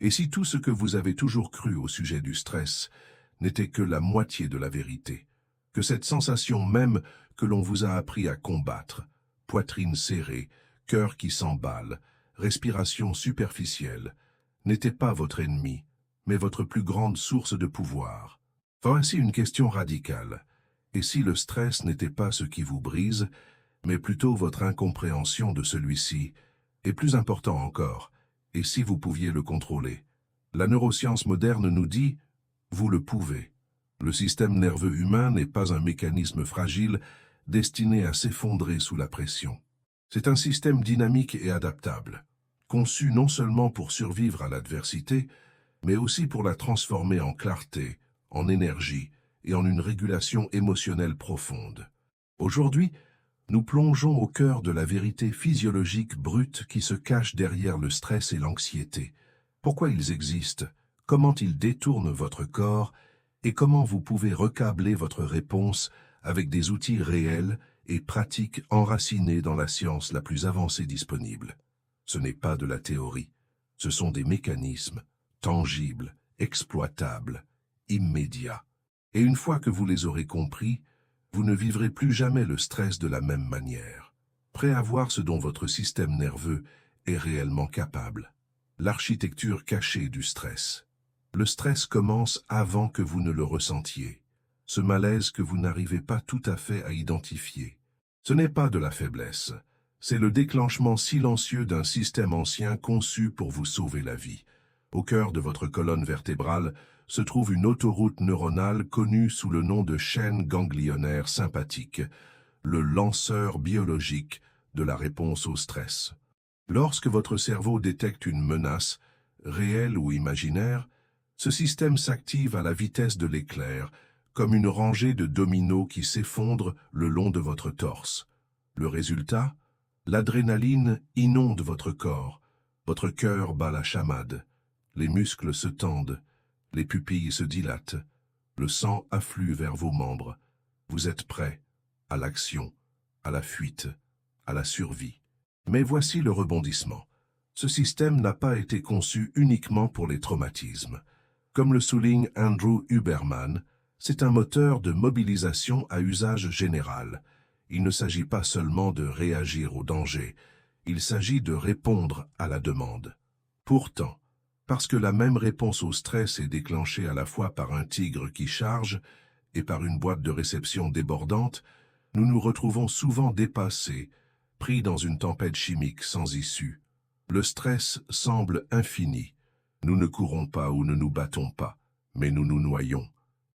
Et si tout ce que vous avez toujours cru au sujet du stress n'était que la moitié de la vérité, que cette sensation même que l'on vous a appris à combattre, poitrine serrée, cœur qui s'emballe, respiration superficielle, n'était pas votre ennemi, mais votre plus grande source de pouvoir. Voici une question radicale. Et si le stress n'était pas ce qui vous brise, mais plutôt votre incompréhension de celui-ci, et plus important encore, et si vous pouviez le contrôler? La neuroscience moderne nous dit « vous le pouvez ». Le système nerveux humain n'est pas un mécanisme fragile destiné à s'effondrer sous la pression. C'est un système dynamique et adaptable, conçu non seulement pour survivre à l'adversité, mais aussi pour la transformer en clarté, en énergie et en une régulation émotionnelle profonde. Aujourd'hui, nous plongeons au cœur de la vérité physiologique brute qui se cache derrière le stress et l'anxiété. Pourquoi ils existent, comment ils détournent votre corps et comment vous pouvez recabler votre réponse avec des outils réels et pratiques enracinés dans la science la plus avancée disponible. Ce n'est pas de la théorie, ce sont des mécanismes tangibles, exploitables, immédiats. Et une fois que vous les aurez compris, vous ne vivrez plus jamais le stress de la même manière, prêt à voir ce dont votre système nerveux est réellement capable. L'architecture cachée du stress. Le stress commence avant que vous ne le ressentiez. Ce malaise que vous n'arrivez pas tout à fait à identifier. Ce n'est pas de la faiblesse, c'est le déclenchement silencieux d'un système ancien conçu pour vous sauver la vie. Au cœur de votre colonne vertébrale se trouve une autoroute neuronale connue sous le nom de chaîne ganglionnaire sympathique, le lanceur biologique de la réponse au stress. Lorsque votre cerveau détecte une menace, réelle ou imaginaire, ce système s'active à la vitesse de l'éclair, comme une rangée de dominos qui s'effondrent le long de votre torse. Le résultat? L'adrénaline inonde votre corps, votre cœur bat la chamade, les muscles se tendent, les pupilles se dilatent, le sang afflue vers vos membres. Vous êtes prêt à l'action, à la fuite, à la survie. Mais voici le rebondissement. Ce système n'a pas été conçu uniquement pour les traumatismes. Comme le souligne Andrew Huberman, c'est un moteur de mobilisation à usage général. Il ne s'agit pas seulement de réagir au danger, il s'agit de répondre à la demande. Pourtant, parce que la même réponse au stress est déclenchée à la fois par un tigre qui charge et par une boîte de réception débordante, nous nous retrouvons souvent dépassés, pris dans une tempête chimique sans issue. Le stress semble infini. Nous ne courons pas ou ne nous battons pas, mais nous nous noyons.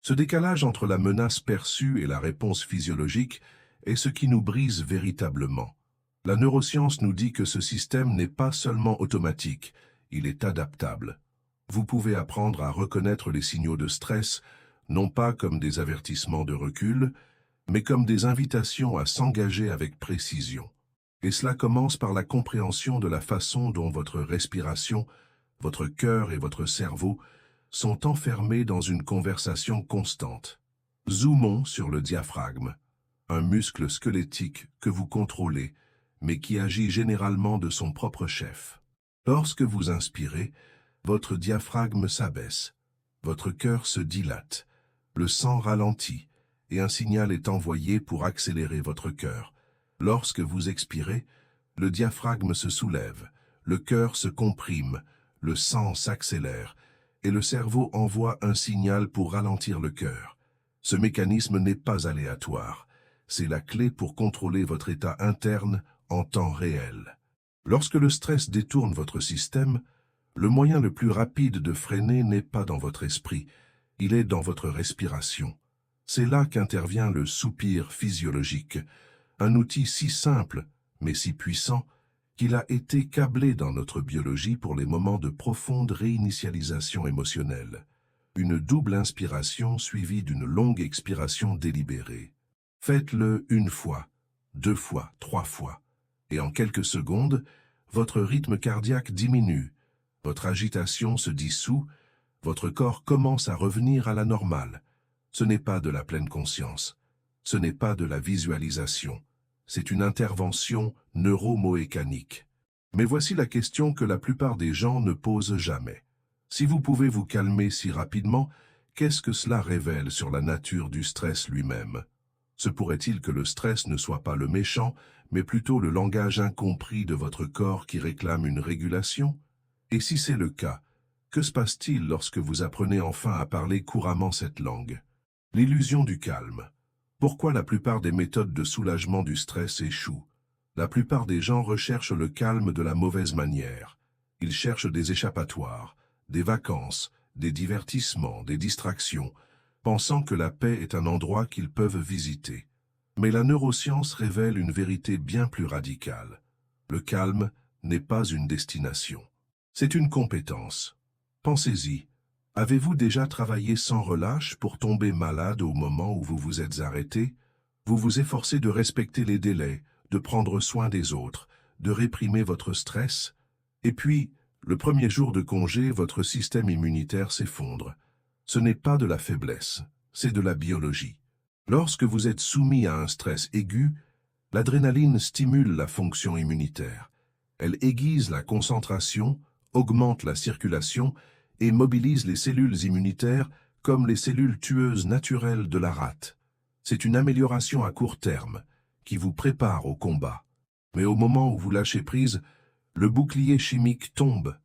Ce décalage entre la menace perçue et la réponse physiologique est ce qui nous brise véritablement. La neuroscience nous dit que ce système n'est pas seulement automatique, il est adaptable. Vous pouvez apprendre à reconnaître les signaux de stress, non pas comme des avertissements de recul, mais comme des invitations à s'engager avec précision. Et cela commence par la compréhension de la façon dont votre respiration, votre cœur et votre cerveau sont enfermés dans une conversation constante. Zoomons sur le diaphragme, un muscle squelettique que vous contrôlez, mais qui agit généralement de son propre chef. Lorsque vous inspirez, votre diaphragme s'abaisse, votre cœur se dilate, le sang ralentit, et un signal est envoyé pour accélérer votre cœur. Lorsque vous expirez, le diaphragme se soulève, le cœur se comprime, le sang s'accélère, et le cerveau envoie un signal pour ralentir le cœur. Ce mécanisme n'est pas aléatoire, c'est la clé pour contrôler votre état interne en temps réel. Lorsque le stress détourne votre système, le moyen le plus rapide de freiner n'est pas dans votre esprit, il est dans votre respiration. C'est là qu'intervient le soupir physiologique, un outil si simple, mais si puissant, qu'il a été câblé dans notre biologie pour les moments de profonde réinitialisation émotionnelle. Une double inspiration suivie d'une longue expiration délibérée. Faites-le une fois, 2 fois, 3 fois, et en quelques secondes, votre rythme cardiaque diminue, votre agitation se dissout, votre corps commence à revenir à la normale. Ce n'est pas de la pleine conscience, ce n'est pas de la visualisation. C'est une intervention neuromécanique. Mais voici la question que la plupart des gens ne posent jamais. Si vous pouvez vous calmer si rapidement, qu'est-ce que cela révèle sur la nature du stress lui-même? Se pourrait-il que le stress ne soit pas le méchant, mais plutôt le langage incompris de votre corps qui réclame une régulation? Et si c'est le cas, que se passe-t-il lorsque vous apprenez enfin à parler couramment cette langue? L'illusion du calme. Pourquoi la plupart des méthodes de soulagement du stress échouent? La plupart des gens recherchent le calme de la mauvaise manière. Ils cherchent des échappatoires, des vacances, des divertissements, des distractions, pensant que la paix est un endroit qu'ils peuvent visiter. Mais la neuroscience révèle une vérité bien plus radicale. Le calme n'est pas une destination. C'est une compétence. Pensez-y. Avez-vous déjà travaillé sans relâche pour tomber malade au moment où vous vous êtes arrêté? Vous vous efforcez de respecter les délais, de prendre soin des autres, de réprimer votre stress. Et puis, le premier jour de congé, votre système immunitaire s'effondre. Ce n'est pas de la faiblesse, c'est de la biologie. Lorsque vous êtes soumis à un stress aigu, l'adrénaline stimule la fonction immunitaire. Elle aiguise la concentration, augmente la circulation et mobilise les cellules immunitaires comme les cellules tueuses naturelles de la rate. C'est une amélioration à court terme qui vous prépare au combat. Mais au moment où vous lâchez prise, le bouclier chimique tombe,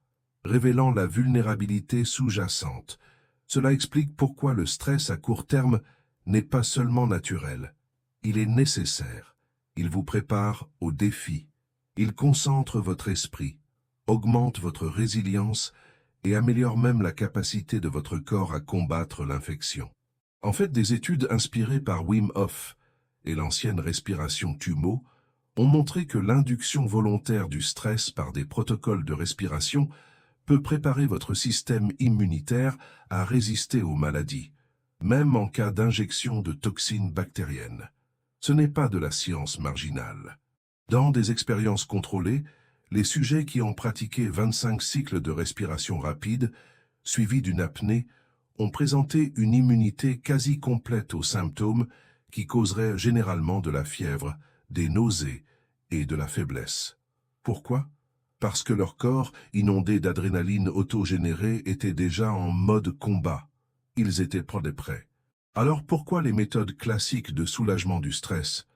révélant la vulnérabilité sous-jacente. Cela explique pourquoi le stress à court terme n'est pas seulement naturel. Il est nécessaire. Il vous prépare au défi. Il concentre votre esprit, augmente votre résilience et améliore même la capacité de votre corps à combattre l'infection. En fait, des études inspirées par Wim Hof et l'ancienne respiration Tummo ont montré que l'induction volontaire du stress par des protocoles de respiration peut préparer votre système immunitaire à résister aux maladies, même en cas d'injection de toxines bactériennes. Ce n'est pas de la science marginale. Dans des expériences contrôlées, les sujets qui ont pratiqué 25 cycles de respiration rapide, suivis d'une apnée, ont présenté une immunité quasi complète aux symptômes qui causeraient généralement de la fièvre, des nausées et de la faiblesse. Pourquoi? Parce que leur corps, inondé d'adrénaline autogénérée, était déjà en mode combat. Ils étaient prêts. Alors pourquoi les méthodes classiques de soulagement du stress,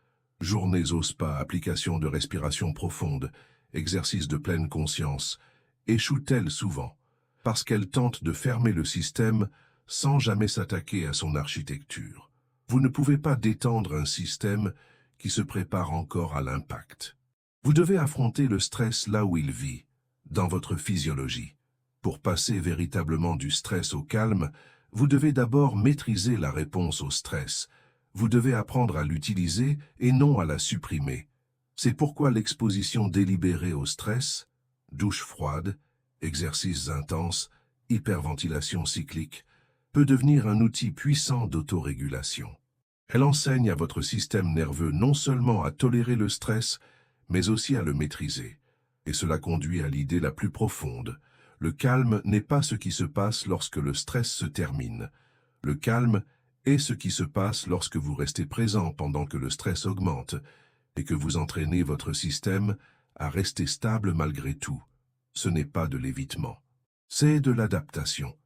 journées au spa, application de respiration profonde, exercice de pleine conscience, échouent-elles souvent? Parce qu'elles tentent de fermer le système sans jamais s'attaquer à son architecture. Vous ne pouvez pas détendre un système qui se prépare encore à l'impact. Vous devez affronter le stress là où il vit, dans votre physiologie. Pour passer véritablement du stress au calme, vous devez d'abord maîtriser la réponse au stress. Vous devez apprendre à l'utiliser et non à la supprimer. C'est pourquoi l'exposition délibérée au stress, douche froide, exercices intenses, hyperventilation cyclique, peut devenir un outil puissant d'autorégulation. Elle enseigne à votre système nerveux non seulement à tolérer le stress, mais aussi à le maîtriser. Et cela conduit à l'idée la plus profonde. Le calme n'est pas ce qui se passe lorsque le stress se termine. Le calme est ce qui se passe lorsque vous restez présent pendant que le stress augmente et que vous entraînez votre système à rester stable malgré tout. Ce n'est pas de l'évitement. C'est de l'adaptation.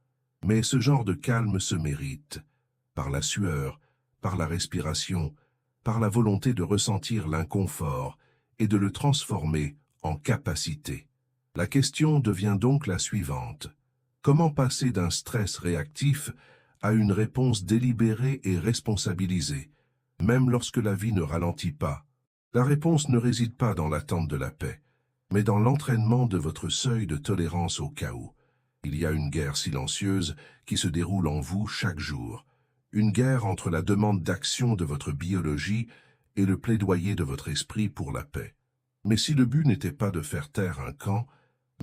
Mais ce genre de calme se mérite, par la sueur, par la respiration, par la volonté de ressentir l'inconfort et de le transformer en capacité. La question devient donc la suivante. Comment passer d'un stress réactif à une réponse délibérée et responsabilisée, même lorsque la vie ne ralentit pas? La réponse ne réside pas dans l'attente de la paix, mais dans l'entraînement de votre seuil de tolérance au chaos. Il y a une guerre silencieuse qui se déroule en vous chaque jour. Une guerre entre la demande d'action de votre biologie et le plaidoyer de votre esprit pour la paix. Mais si le but n'était pas de faire taire un camp,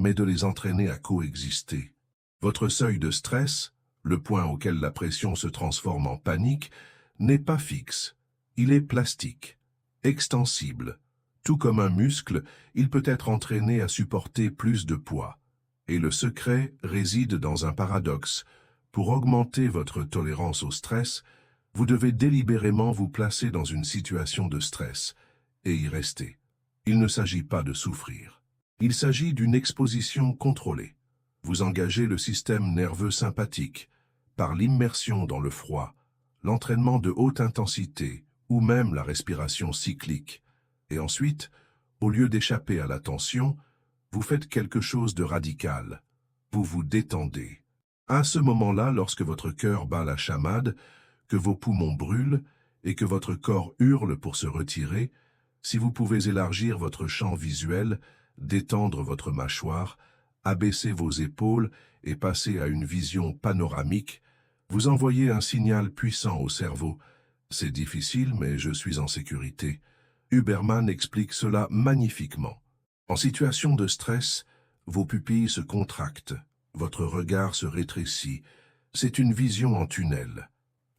mais de les entraîner à coexister. Votre seuil de stress, le point auquel la pression se transforme en panique, n'est pas fixe. Il est plastique, extensible. Tout comme un muscle, il peut être entraîné à supporter plus de poids. Et le secret réside dans un paradoxe. Pour augmenter votre tolérance au stress, vous devez délibérément vous placer dans une situation de stress et y rester. Il ne s'agit pas de souffrir. Il s'agit d'une exposition contrôlée. Vous engagez le système nerveux sympathique par l'immersion dans le froid, l'entraînement de haute intensité ou même la respiration cyclique. Et ensuite, au lieu d'échapper à la tension, vous faites quelque chose de radical. Vous vous détendez. À ce moment-là, lorsque votre cœur bat la chamade, que vos poumons brûlent et que votre corps hurle pour se retirer, si vous pouvez élargir votre champ visuel, détendre votre mâchoire, abaisser vos épaules et passer à une vision panoramique, vous envoyez un signal puissant au cerveau. C'est difficile, mais je suis en sécurité. Huberman explique cela magnifiquement. En situation de stress, vos pupilles se contractent, votre regard se rétrécit. C'est une vision en tunnel,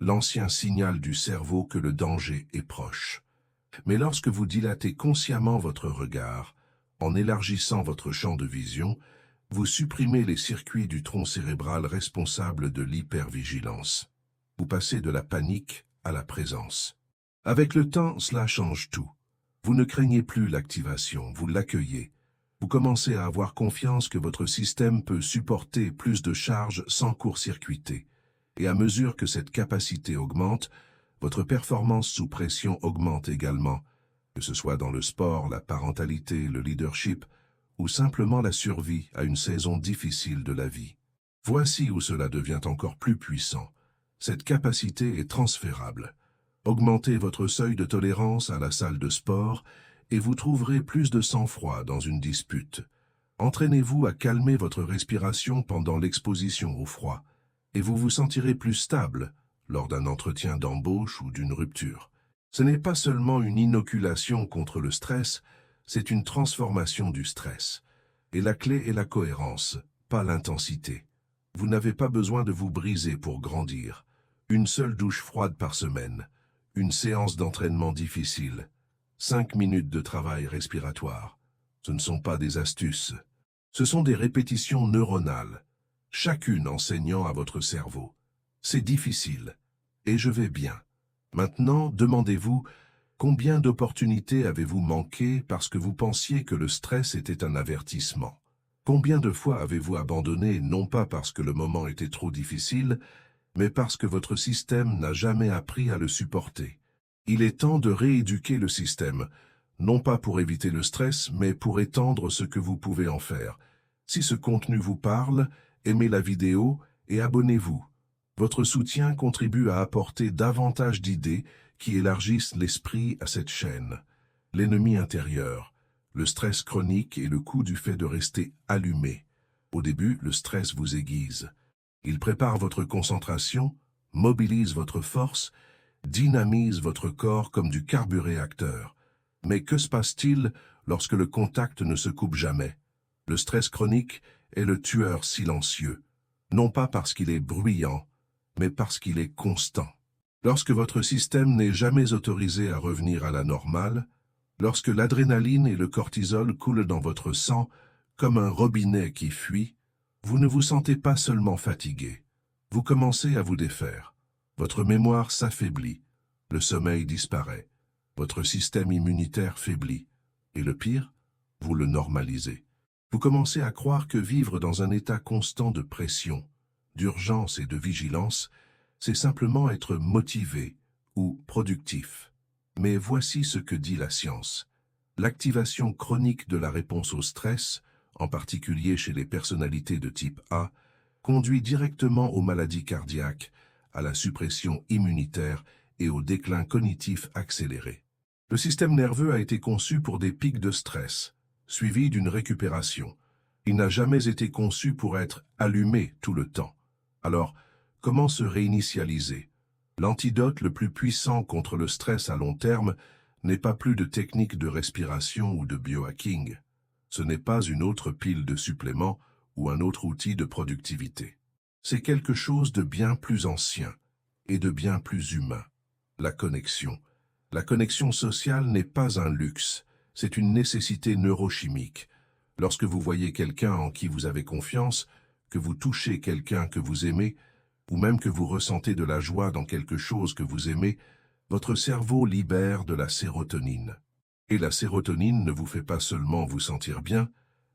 l'ancien signal du cerveau que le danger est proche. Mais lorsque vous dilatez consciemment votre regard, en élargissant votre champ de vision, vous supprimez les circuits du tronc cérébral responsable de l'hypervigilance. Vous passez de la panique à la présence. Avec le temps, cela change tout. Vous ne craignez plus l'activation, vous l'accueillez. Vous commencez à avoir confiance que votre système peut supporter plus de charges sans court-circuiter. Et à mesure que cette capacité augmente, votre performance sous pression augmente également, que ce soit dans le sport, la parentalité, le leadership, ou simplement la survie à une saison difficile de la vie. Voici où cela devient encore plus puissant. Cette capacité est transférable. Augmentez votre seuil de tolérance à la salle de sport et vous trouverez plus de sang-froid dans une dispute. Entraînez-vous à calmer votre respiration pendant l'exposition au froid et vous vous sentirez plus stable lors d'un entretien d'embauche ou d'une rupture. Ce n'est pas seulement une inoculation contre le stress, c'est une transformation du stress. Et la clé est la cohérence, pas l'intensité. Vous n'avez pas besoin de vous briser pour grandir. Une seule douche froide par semaine, une séance d'entraînement difficile, 5 minutes de travail respiratoire. Ce ne sont pas des astuces. Ce sont des répétitions neuronales, chacune enseignant à votre cerveau. C'est difficile, et je vais bien. Maintenant, demandez-vous, combien d'opportunités avez-vous manqué parce que vous pensiez que le stress était un avertissement? Combien de fois avez-vous abandonné, non pas parce que le moment était trop difficile, mais parce que votre système n'a jamais appris à le supporter? Il est temps de rééduquer le système, non pas pour éviter le stress, mais pour étendre ce que vous pouvez en faire. Si ce contenu vous parle, aimez la vidéo et abonnez-vous. Votre soutien contribue à apporter davantage d'idées qui élargissent l'esprit à cette chaîne. L'ennemi intérieur, le stress chronique et le coût du fait de rester allumé. Au début, le stress vous aiguise. Il prépare votre concentration, mobilise votre force, dynamise votre corps comme du carburéacteur. Mais que se passe-t-il lorsque le contact ne se coupe jamais? Le stress chronique est le tueur silencieux, non pas parce qu'il est bruyant, mais parce qu'il est constant. Lorsque votre système n'est jamais autorisé à revenir à la normale, lorsque l'adrénaline et le cortisol coulent dans votre sang comme un robinet qui fuit, vous ne vous sentez pas seulement fatigué. Vous commencez à vous défaire. Votre mémoire s'affaiblit, le sommeil disparaît, votre système immunitaire faiblit. Et le pire, vous le normalisez. Vous commencez à croire que vivre dans un état constant de pression, d'urgence et de vigilance, c'est simplement être motivé ou productif. Mais voici ce que dit la science. L'activation chronique de la réponse au stress, en particulier chez les personnalités de type A, conduit directement aux maladies cardiaques, à la suppression immunitaire et au déclin cognitif accéléré. Le système nerveux a été conçu pour des pics de stress, suivis d'une récupération. Il n'a jamais été conçu pour être allumé tout le temps. Alors, comment se réinitialiser? L'antidote le plus puissant contre le stress à long terme n'est pas plus de techniques de respiration ou de biohacking. Ce n'est pas une autre pile de suppléments ou un autre outil de productivité. C'est quelque chose de bien plus ancien et de bien plus humain. La connexion. La connexion sociale n'est pas un luxe, c'est une nécessité neurochimique. Lorsque vous voyez quelqu'un en qui vous avez confiance, que vous touchez quelqu'un que vous aimez, ou même que vous ressentez de la joie dans quelque chose que vous aimez, votre cerveau libère de la sérotonine. Et la sérotonine ne vous fait pas seulement vous sentir bien,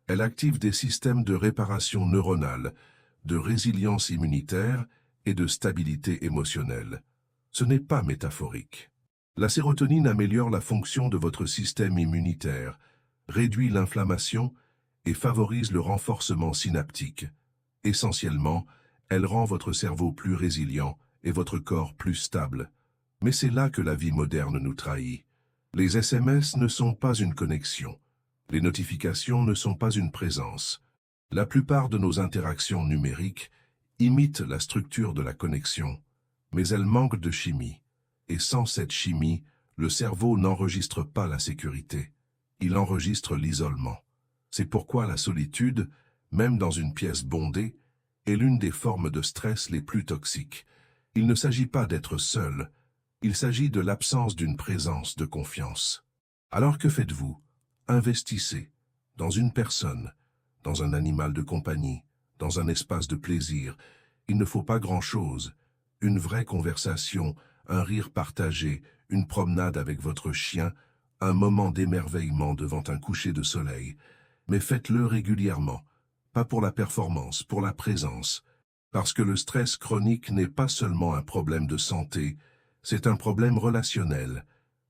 Elle active des systèmes de réparation neuronale, de résilience immunitaire et de stabilité émotionnelle. Ce n'est pas métaphorique. La sérotonine améliore la fonction de votre système immunitaire, réduit l'inflammation et favorise le renforcement synaptique. Essentiellement, elle rend votre cerveau plus résilient et votre corps plus stable. Mais c'est là que la vie moderne nous trahit. Les SMS ne sont pas une connexion. Les notifications ne sont pas une présence. La plupart de nos interactions numériques imitent la structure de la connexion, mais elles manquent de chimie. Et sans cette chimie, le cerveau n'enregistre pas la sécurité. Il enregistre l'isolement. C'est pourquoi la solitude, même dans une pièce bondée, est l'une des formes de stress les plus toxiques. Il ne s'agit pas d'être seul, il s'agit de l'absence d'une présence de confiance. Alors que faites-vous? Investissez dans une personne, dans un animal de compagnie, dans un espace de plaisir. Il ne faut pas grand-chose. Une vraie conversation, un rire partagé, une promenade avec votre chien, un moment d'émerveillement devant un coucher de soleil. Mais faites-le régulièrement, pas pour la performance, pour la présence. Parce que le stress chronique n'est pas seulement un problème de santé, c'est un problème relationnel.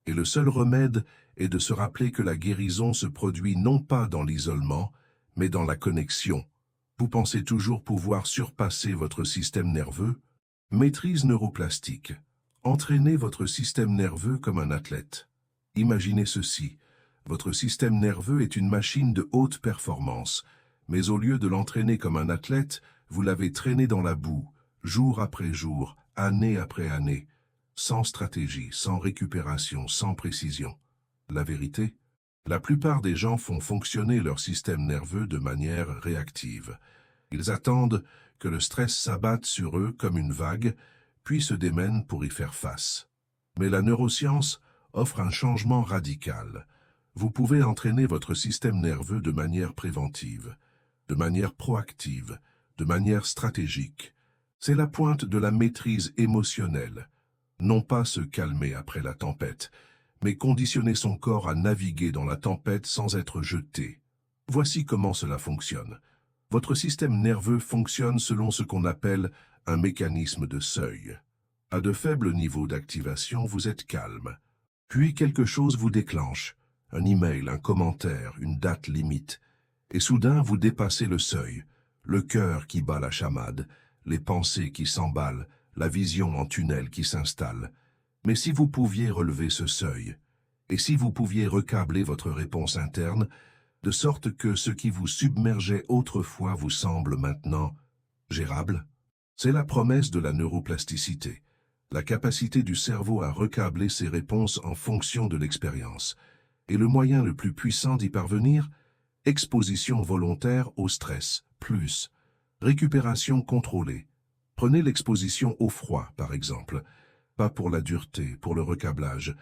Et le seul remède est de se rappeler que la guérison se produit non pas dans l'isolement, mais dans la connexion. Vous pensez toujours pouvoir surpasser votre système nerveux? Maîtrise neuroplastique. Entraînez votre système nerveux comme un athlète. Imaginez ceci. Votre système nerveux est une machine de haute performance, mais au lieu de l'entraîner comme un athlète, vous l'avez traîné dans la boue, jour après jour, année après année, sans stratégie, sans récupération, sans précision. La vérité? La plupart des gens font fonctionner leur système nerveux de manière réactive. Ils attendent que le stress s'abatte sur eux comme une vague, puis se démènent pour y faire face. Mais la neuroscience offre un changement radical. Vous pouvez entraîner votre système nerveux de manière préventive, de manière proactive, de manière stratégique. C'est la pointe de la maîtrise émotionnelle. Non pas se calmer après la tempête, mais conditionner son corps à naviguer dans la tempête sans être jeté. Voici comment cela fonctionne. Votre système nerveux fonctionne selon ce qu'on appelle un mécanisme de seuil. À de faibles niveaux d'activation, vous êtes calme. Puis quelque chose vous déclenche, un email, un commentaire, une date limite. Et soudain, vous dépassez le seuil, le cœur qui bat la chamade, les pensées qui s'emballent, la vision en tunnel qui s'installe. Mais si vous pouviez relever ce seuil, et si vous pouviez recabler votre réponse interne, de sorte que ce qui vous submergeait autrefois vous semble maintenant gérable, c'est la promesse de la neuroplasticité, la capacité du cerveau à recabler ses réponses en fonction de l'expérience. Et le moyen le plus puissant d'y parvenir, exposition volontaire au stress, plus récupération contrôlée. Prenez l'exposition au froid, par exemple. Pas pour la dureté, pour le recablage.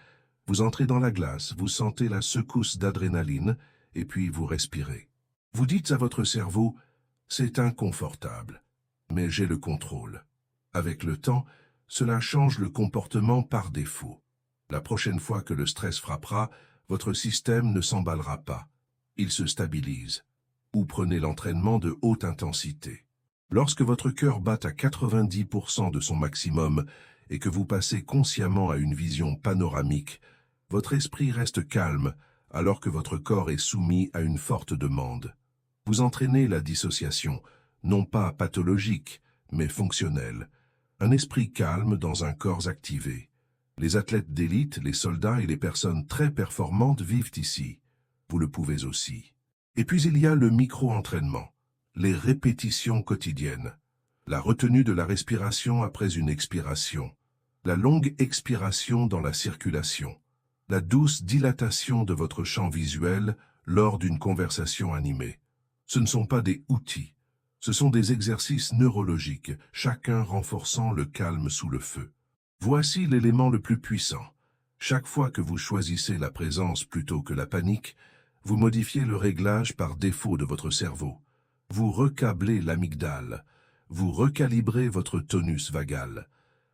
Vous entrez dans la glace, vous sentez la secousse d'adrénaline, et puis vous respirez. Vous dites à votre cerveau, c'est inconfortable, mais j'ai le contrôle. Avec le temps, cela change le comportement par défaut. La prochaine fois que le stress frappera, votre système ne s'emballera pas. Il se stabilise. Ou prenez l'entraînement de haute intensité. Lorsque votre cœur bat à 90% de son maximum et que vous passez consciemment à une vision panoramique, votre esprit reste calme alors que votre corps est soumis à une forte demande. Vous entraînez la dissociation, non pas pathologique, mais fonctionnelle. Un esprit calme dans un corps activé. Les athlètes d'élite, les soldats et les personnes très performantes vivent ici. Vous le pouvez aussi. Et puis il y a le micro-entraînement. Les répétitions quotidiennes, la retenue de la respiration après une expiration, la longue expiration dans la circulation, la douce dilatation de votre champ visuel lors d'une conversation animée. Ce ne sont pas des outils, ce sont des exercices neurologiques, chacun renforçant le calme sous le feu. Voici l'élément le plus puissant. Chaque fois que vous choisissez la présence plutôt que la panique, vous modifiez le réglage par défaut de votre cerveau. Vous recablez l'amygdale, vous recalibrez votre tonus vagal.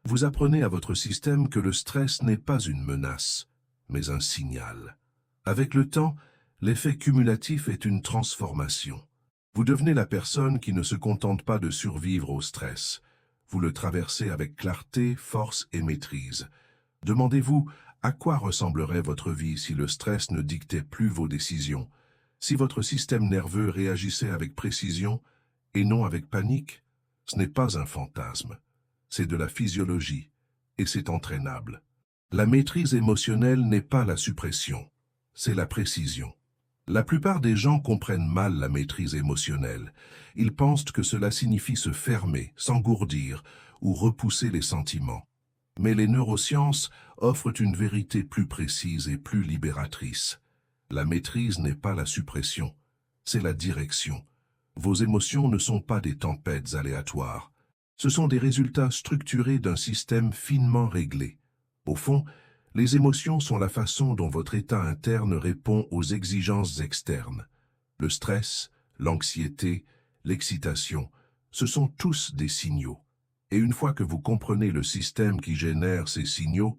Vous apprenez à votre système que le stress n'est pas une menace, mais un signal. Avec le temps, L'effet cumulatif est une transformation. Vous devenez la personne qui ne se contente pas de survivre au stress. Vous le traversez avec clarté, force et maîtrise. Demandez-vous à quoi ressemblerait votre vie si le stress ne dictait plus vos décisions, si votre système nerveux réagissait avec précision et non avec panique. Ce n'est pas un fantasme, c'est de la physiologie et c'est entraînable. La maîtrise émotionnelle n'est pas la suppression, c'est la précision. La plupart des gens comprennent mal la maîtrise émotionnelle. Ils pensent que cela signifie se fermer, s'engourdir ou repousser les sentiments. Mais les neurosciences offrent une vérité plus précise et plus libératrice. La maîtrise n'est pas la suppression, c'est la direction. Vos émotions ne sont pas des tempêtes aléatoires. Ce sont des résultats structurés d'un système finement réglé. Au fond, les émotions sont la façon dont votre état interne répond aux exigences externes. Le stress, l'anxiété, l'excitation, ce sont tous des signaux. Et une fois que vous comprenez le système qui génère ces signaux,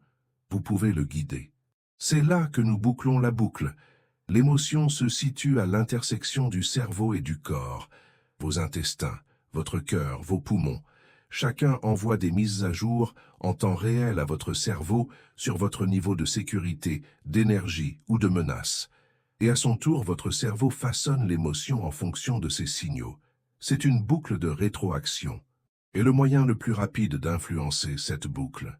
vous pouvez le guider. C'est là que nous bouclons la boucle. L'émotion se situe à l'intersection du cerveau et du corps. Vos intestins, votre cœur, vos poumons. Chacun envoie des mises à jour en temps réel à votre cerveau sur votre niveau de sécurité, d'énergie ou de menace. Et à son tour, votre cerveau façonne l'émotion en fonction de ces signaux. C'est une boucle de rétroaction. Et le moyen le plus rapide d'influencer cette boucle,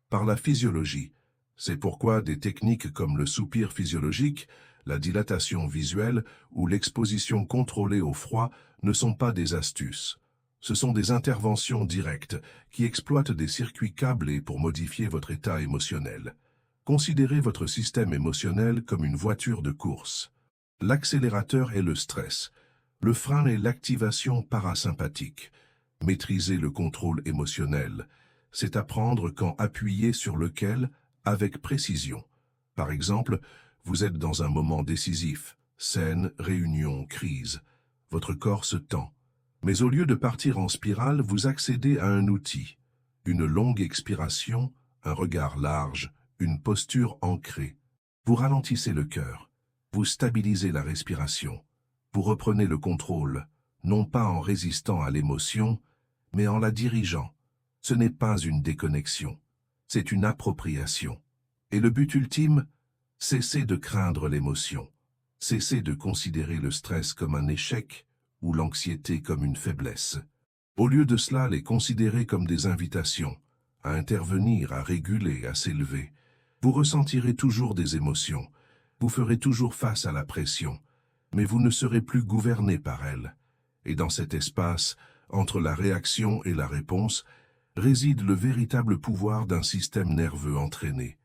par la physiologie. C'est pourquoi des techniques comme le soupir physiologique, la dilatation visuelle ou l'exposition contrôlée au froid ne sont pas des astuces. Ce sont des interventions directes qui exploitent des circuits câblés pour modifier votre état émotionnel. Considérez votre système émotionnel comme une voiture de course. L'accélérateur est le stress. Le frein est l'activation parasympathique. Maîtriser le contrôle émotionnel, c'est apprendre quand appuyer sur lequel avec précision. Par exemple, vous êtes dans un moment décisif, scène, réunion, crise. Votre corps se tend. Mais au lieu de partir en spirale, vous accédez à un outil. Une longue expiration, un regard large, une posture ancrée. Vous ralentissez le cœur. Vous stabilisez la respiration. Vous reprenez le contrôle, non pas en résistant à l'émotion, mais en la dirigeant. Ce n'est pas une déconnexion, c'est une appropriation. Et le but ultime, cessez de craindre l'émotion. Cessez de considérer le stress comme un échec ou l'anxiété comme une faiblesse. Au lieu de cela, les considérez comme des invitations à intervenir, à réguler, à s'élever. Vous ressentirez toujours des émotions, vous ferez toujours face à la pression, mais vous ne serez plus gouverné par elle. Et dans cet espace, entre la réaction et la réponse, réside le véritable pouvoir d'un système nerveux entraîné,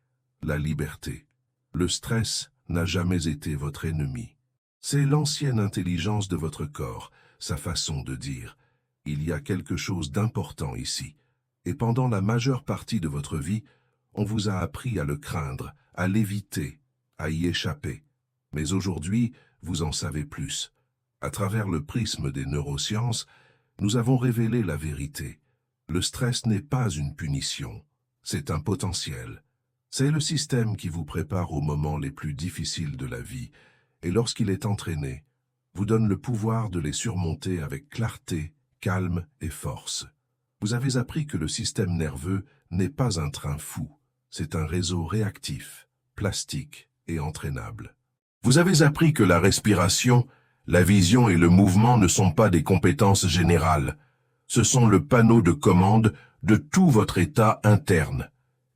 la liberté. Le stress n'a jamais été votre ennemi. C'est l'ancienne intelligence de votre corps, sa façon de dire « il y a quelque chose d'important ici ». Et pendant la majeure partie de votre vie, on vous a appris à le craindre, à l'éviter, à y échapper. Mais aujourd'hui, vous en savez plus. À travers le prisme des neurosciences, nous avons révélé la vérité. Le stress n'est pas une punition, c'est un potentiel. C'est le système qui vous prépare aux moments les plus difficiles de la vie, et lorsqu'il est entraîné, vous donne le pouvoir de les surmonter avec clarté, calme et force. Vous avez appris que le système nerveux n'est pas un train fou, c'est un réseau réactif, plastique et entraînable. Vous avez appris que la respiration, la vision et le mouvement ne sont pas des compétences générales. Ce sont le panneau de commande de tout votre état interne.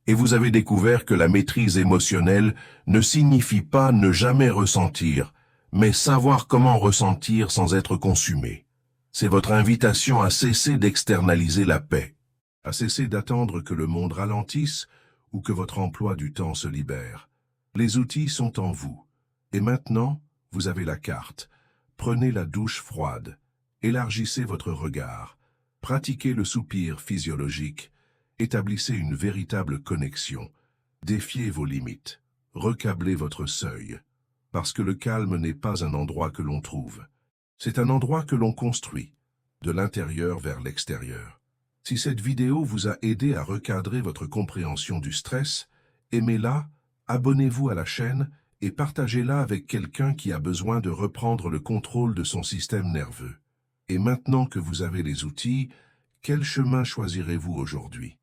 Et vous avez découvert que la maîtrise émotionnelle ne signifie pas ne jamais ressentir, mais savoir comment ressentir sans être consumé. C'est votre invitation à cesser d'externaliser la paix, à cesser d'attendre que le monde ralentisse ou que votre emploi du temps se libère. Les outils sont en vous. Et maintenant, vous avez la carte. Prenez la douche froide. Élargissez votre regard. Pratiquez le soupir physiologique. Établissez une véritable connexion. Défiez vos limites. Recablez votre seuil. Parce que le calme n'est pas un endroit que l'on trouve. C'est un endroit que l'on construit, de l'intérieur vers l'extérieur. Si cette vidéo vous a aidé à recadrer votre compréhension du stress, aimez-la, abonnez-vous à la chaîne et partagez-la avec quelqu'un qui a besoin de reprendre le contrôle de son système nerveux. Et maintenant que vous avez les outils, quel chemin choisirez-vous aujourd'hui?